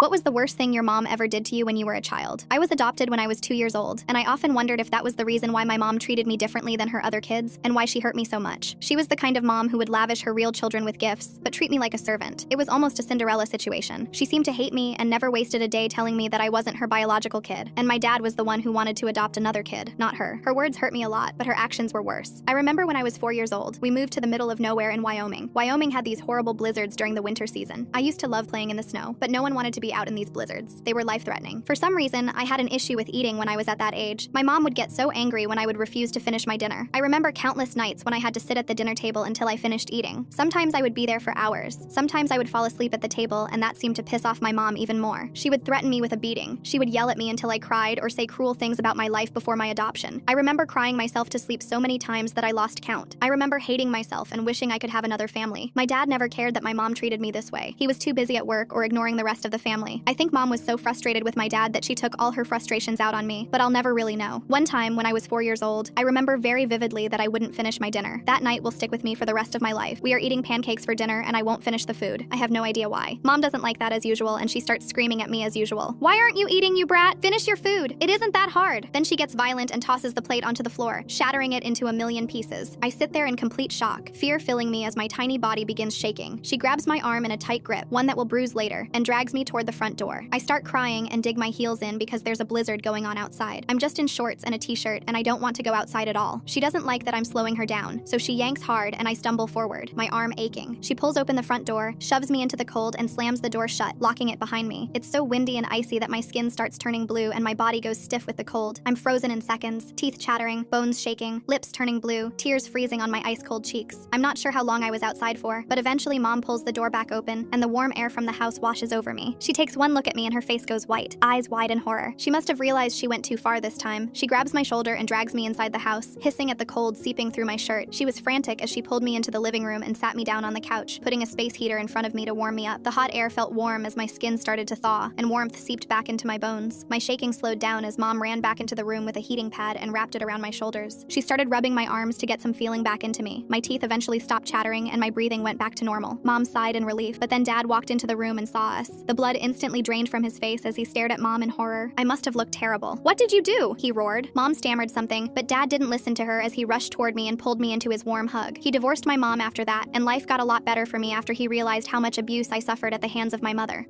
What was the worst thing your mom ever did to you when you were a child? I was adopted when I was 2 years old, and I often wondered if that was the reason why my mom treated me differently than her other kids, and why she hurt me so much. She was the kind of mom who would lavish her real children with gifts, but treat me like a servant. It was almost a Cinderella situation. She seemed to hate me and never wasted a day telling me that I wasn't her biological kid, and my dad was the one who wanted to adopt another kid, not her. Her words hurt me a lot, but her actions were worse. I remember when I was 4 years old, we moved to the middle of nowhere in Wyoming. Wyoming had these horrible blizzards during the winter season. I used to love playing in the snow, but no one wanted to be out in these blizzards. They were life-threatening. For some reason, I had an issue with eating when I was at that age. My mom would get so angry when I would refuse to finish my dinner. I remember countless nights when I had to sit at the dinner table until I finished eating. Sometimes I would be there for hours. Sometimes I would fall asleep at the table, and that seemed to piss off my mom even more. She would threaten me with a beating. She would yell at me until I cried or say cruel things about my life before my adoption. I remember crying myself to sleep so many times that I lost count. I remember hating myself and wishing I could have another family. My dad never cared that my mom treated me this way. He was too busy at work or ignoring the rest of the family. I think mom was so frustrated with my dad that she took all her frustrations out on me, but I'll never really know. One time, when I was 4 years old, I remember very vividly that I wouldn't finish my dinner. That night will stick with me for the rest of my life. We are eating pancakes for dinner, and I won't finish the food. I have no idea why. Mom doesn't like that as usual, and she starts screaming at me as usual. "Why aren't you eating, you brat? Finish your food. It isn't that hard." Then she gets violent and tosses the plate onto the floor, shattering it into a million pieces. I sit there in complete shock, fear filling me as my tiny body begins shaking. She grabs my arm in a tight grip, one that will bruise later, and drags me toward the front door. I start crying and dig my heels in because there's a blizzard going on outside. I'm just in shorts and a t-shirt, and I don't want to go outside at all. She doesn't like that I'm slowing her down, so she yanks hard and I stumble forward, my arm aching. She pulls open the front door, shoves me into the cold, and slams the door shut, locking it behind me. It's so windy and icy that my skin starts turning blue and my body goes stiff with the cold. I'm frozen in seconds, teeth chattering, bones shaking, lips turning blue, tears freezing on my ice-cold cheeks. I'm not sure how long I was outside for, but eventually Mom pulls the door back open and the warm air from the house washes over me. She takes one look at me and her face goes white, eyes wide in horror. She must have realized she went too far this time. She grabs my shoulder and drags me inside the house, hissing at the cold seeping through my shirt. She was frantic as she pulled me into the living room and sat me down on the couch, putting a space heater in front of me to warm me up. The hot air felt warm as my skin started to thaw, and warmth seeped back into my bones. My shaking slowed down as Mom ran back into the room with a heating pad and wrapped it around my shoulders. She started rubbing my arms to get some feeling back into me. My teeth eventually stopped chattering and my breathing went back to normal. Mom sighed in relief, but then Dad walked into the room and saw us. The blood instantly drained from his face as he stared at Mom in horror. I must have looked terrible. "What did you do?" he roared. Mom stammered something, but Dad didn't listen to her as he rushed toward me and pulled me into his warm hug. He divorced my mom after that, and life got a lot better for me after he realized how much abuse I suffered at the hands of my mother.